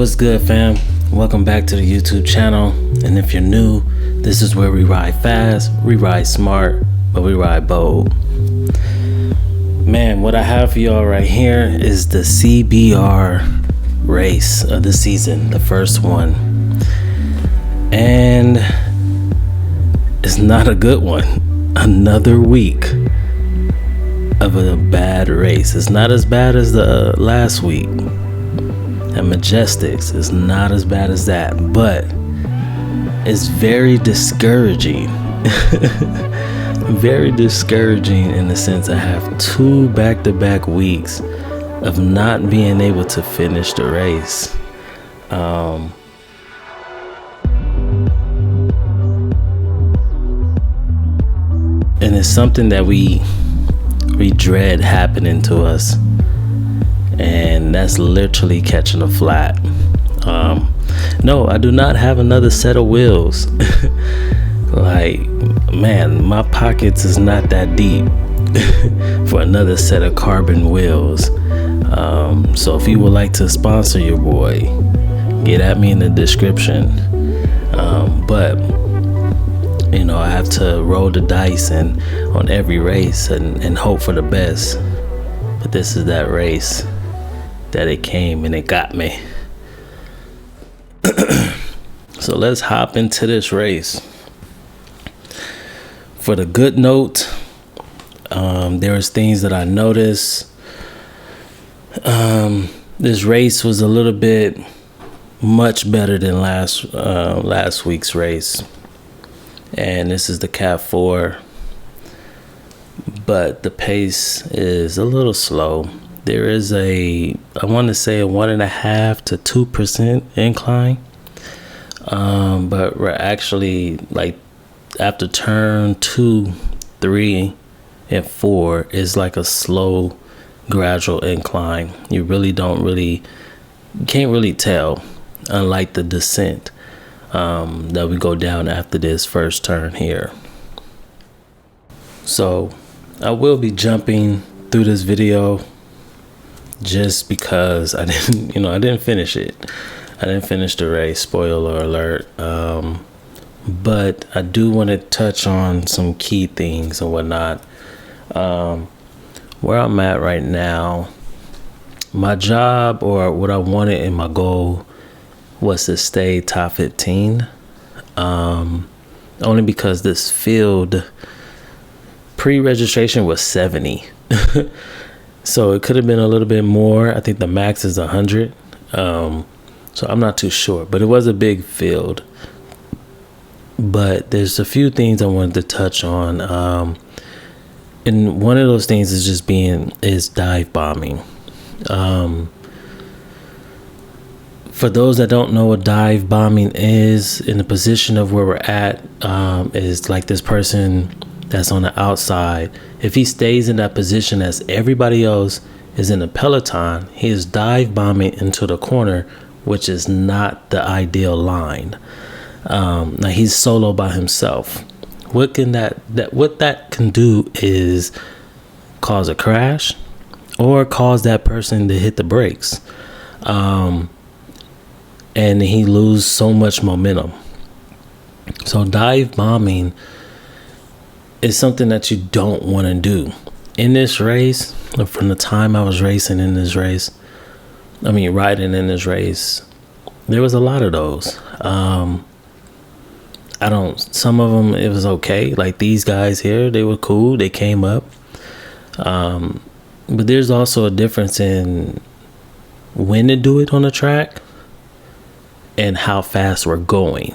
What's good, fam? Welcome back to the YouTube channel. And if you're new, this is where we ride fast, we ride smart, but we ride bold. Man, what I have for y'all right here is the CBR race of the season, the first one. And it's not a good one. Another week of a bad race. It's not as bad as the last week. And Majestics is not as bad as that, but it's very discouraging. Very discouraging in the sense I have 2 back-to-back weeks of not being able to finish the race. And it's something that we dread happening to us. And that's literally catching a flat. No, I do not have another set of wheels. Like, man, my pockets is not that deep for another set of carbon wheels. So if you would like to sponsor your boy, get at me in the description. But you know, I have to roll the dice and on every race and hope for the best. But this is that race that it came and it got me. So let's hop into this race. For the good note, there's things that I noticed. This race was a little bit much better than last week's race, and this is the CAT4, but the pace is a little slow. There is I want to say a 1.5 to 2% incline, but we're actually like after turn 2, 3, and 4 is like a slow, gradual incline. You can't really tell, unlike the descent that we go down after this first turn here. So I will be jumping through this video just because I didn't finish it. I didn't finish the race, spoiler alert. But I do want to touch on some key things and whatnot. Where I'm at right now, my job or what I wanted in my goal was to stay top 15. Only because this field pre-registration was 70. So it could have been a little bit more. I think the max is 100. So I'm not too sure, but it was a big field. But there's a few things I wanted to touch on. And one of those things is dive bombing. For those that don't know what dive bombing is, in the position of where we're at, is like this person that's on the outside. If he stays in that position as everybody else is in the peloton, he is dive bombing into the corner, which is not the ideal line. Now he's solo by himself. What that can do is cause a crash or cause that person to hit the brakes. And he lose so much momentum. So dive bombing is something that you don't want to do. In this race, from the time I was riding in this race, there was a lot of those. Some of them, it was okay. Like these guys here, they were cool. They came up. But there's also a difference in when to do it on the track and how fast we're going.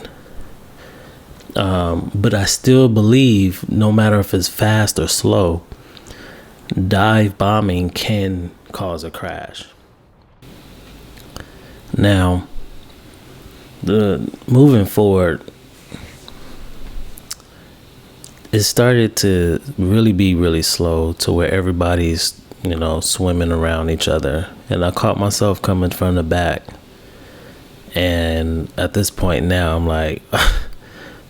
But I still believe no matter if it's fast or slow, dive bombing can cause a crash. Now, moving forward, it started to really be really slow to where everybody's, swimming around each other. And I caught myself coming from the back. And at this point now, I'm like,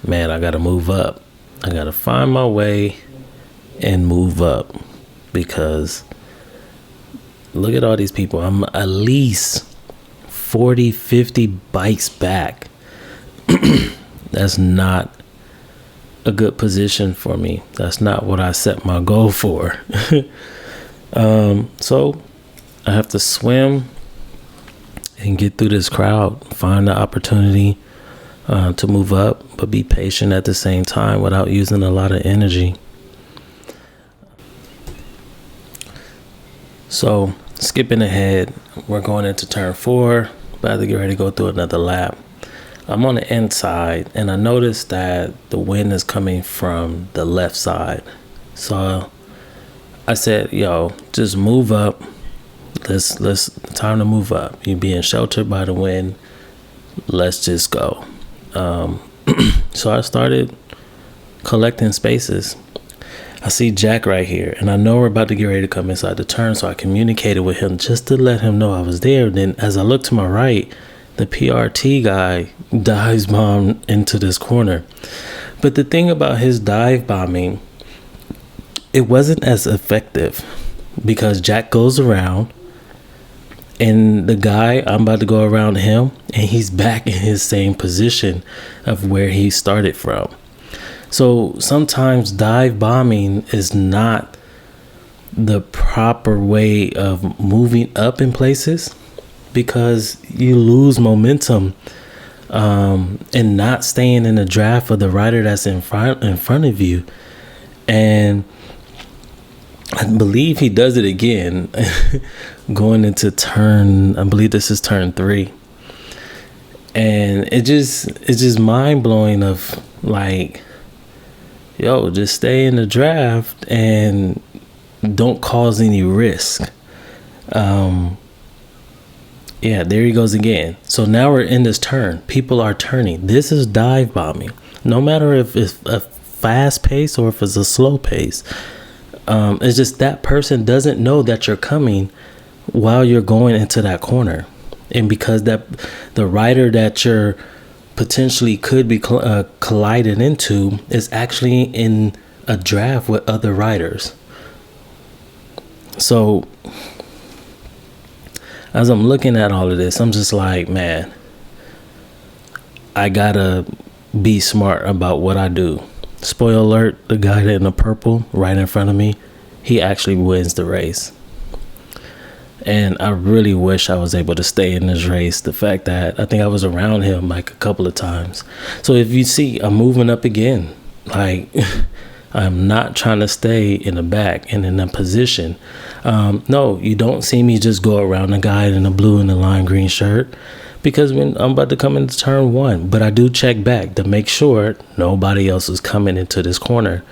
man, I got to move up. I got to find my way and move up, because look at all these people. I'm at least 40, 50 bikes back. That's not a good position for me. That's not what I set my goal for. So I have to swim and get through this crowd, find the opportunity to move up, but be patient at the same time without using a lot of energy. So skipping ahead, we're going into turn 4, about to get ready to go through another lap. I'm on the inside, and I noticed that the wind is coming from the left side. So I said, yo, just move up. Let's time to move up. You're being sheltered by the wind. Let's just go. So I started collecting spaces. I see Jack right here, and I know we're about to get ready to come inside the turn, so I communicated with him just to let him know I was there. Then as I look to my right, the PRT guy dives bomb into this corner. But the thing about his dive bombing, it wasn't as effective because Jack goes around, and the guy, I'm about to go around him, and he's back in his same position of where he started from. So sometimes dive bombing is not the proper way of moving up in places, because you lose momentum and not staying in the draft of the rider that's in front of you. And I believe he does it again going into turn, I believe this is turn 3. And it's just mind blowing of like, yo, just stay in the draft and don't cause any risk. Yeah, there he goes again. So now we're in this turn. People are turning. This is dive bombing. No matter if it's a fast pace or if it's a slow pace. It's just that person doesn't know that you're coming while you're going into that corner. And because that the rider that you're potentially could be collided into is actually in a draft with other riders. So as I'm looking at all of this, I'm just like, man, I gotta be smart about what I do. Spoiler alert, the guy in the purple right in front of me, he actually wins the race. And I really wish I was able to stay in this race. The fact that I think I was around him like a couple of times. So if you see, I'm moving up again. Like, I'm not trying to stay in the back and in a position. No, you don't see me just go around the guy in the blue and the lime green shirt, because when I'm about to come into turn 1, but I do check back to make sure nobody else is coming into this corner.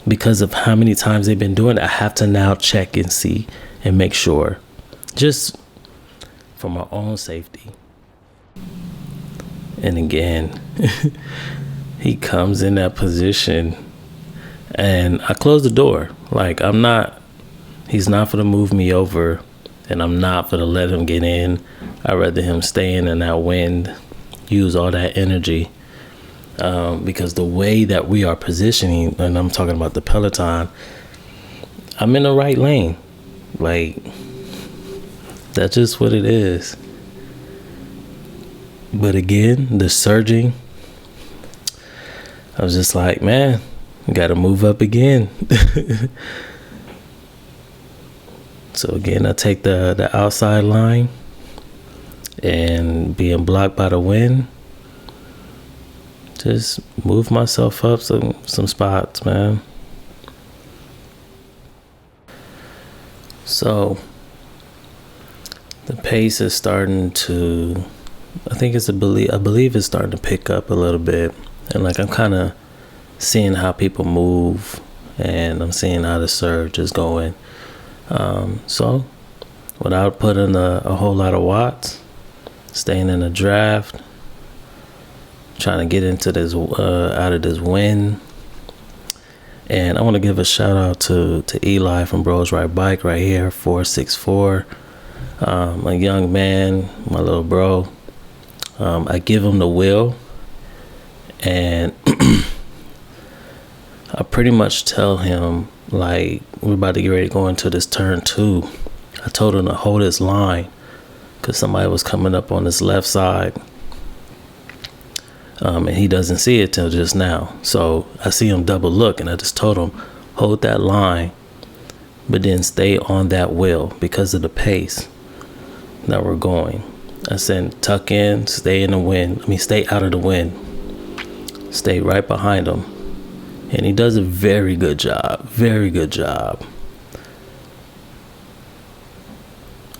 Because of how many times they've been doing it, I have to now check and see and make sure, just for my own safety. And again, he comes in that position, and I close the door. Like, he's not for to move me over, and I'm not for to let him get in. I'd rather him stay in that wind, use all that energy. Because the way that we are positioning, and I'm talking about the peloton, I'm in the right lane. Like, that's just what it is. But again, the surging, I was just like, man, gotta move up again. So again, I take the outside line, and being blocked by the wind, just move myself up some spots, man. So the pace is starting to, I believe it's starting to pick up a little bit. And like, I'm kind of seeing how people move, and I'm seeing how the surge is going. So without putting a whole lot of watts, staying in the draft, trying to get into this out of this wind. And I want to give a shout out to Eli from Bros Ride Bike right here, 464. A young man, my little bro. I give him the wheel, and I pretty much tell him, like, we're about to get ready to go into this turn 2. I told him to hold his line because somebody was coming up on his left side. And he doesn't see it till just now. So I see him double look, and I just told him, hold that line, but then stay on that wheel because of the pace that we're going. I said, tuck in, stay in the wind. Stay out of the wind. Stay right behind him. And he does a very good job. Very good job.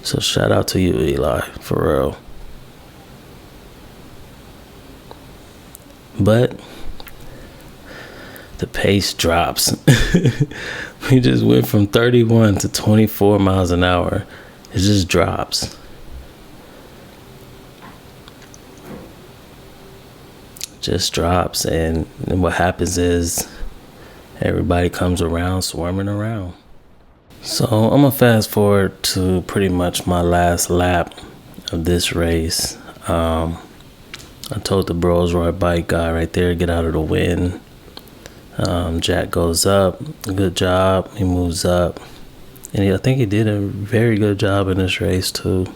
So shout out to you, Eli, for real. But the pace drops. We just went from 31 to 24 miles an hour. It just drops. Just drops. And what happens is everybody comes around, swarming around. So I'm going to fast forward to pretty much my last lap of this race. I told the Bros Ride bike guy right there, get out of the wind. Jack goes up. Good job. He moves up. And I think he did a very good job in this race too.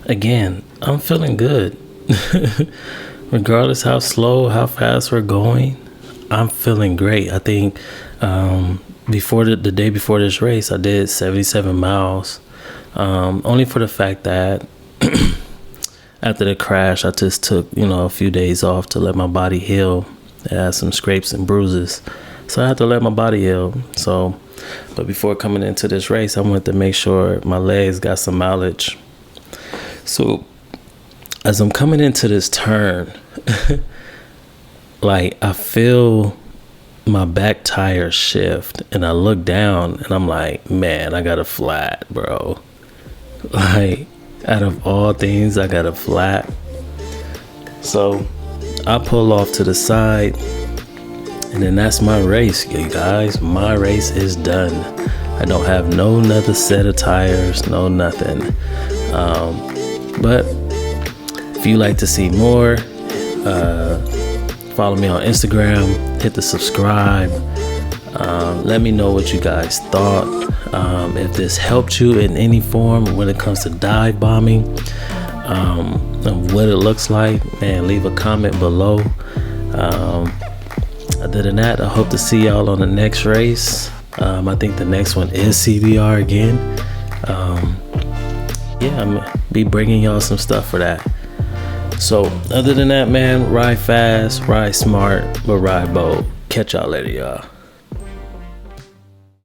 Again, I'm feeling good. Regardless how slow, how fast we're going, I'm feeling great. I think before the day before this race, I did 77 miles. Only for the fact that after the crash, I just took, a few days off to let my body heal. I had some scrapes and bruises, so I had to let my body heal. So, but before coming into this race, I wanted to make sure my legs got some mileage. So as I'm coming into this turn, like I feel my back tire shift, and I look down and I'm like, man, I got a flat, bro. Like, out of all things, I got a flat. So I pull off to the side, and then that's my race, you guys. My race is done. I don't have no another set of tires, no nothing. But if you like to see more, follow me on Instagram, hit the subscribe. Let me know what you guys thought. If this helped you in any form when it comes to dive bombing, of what it looks like, man, leave a comment below. Other than that, I hope to see y'all on the next race. I think the next one is CBR again. I'm gonna be bringing y'all some stuff for that. So other than that, man, ride fast, ride smart, but ride bold. Catch y'all later, y'all.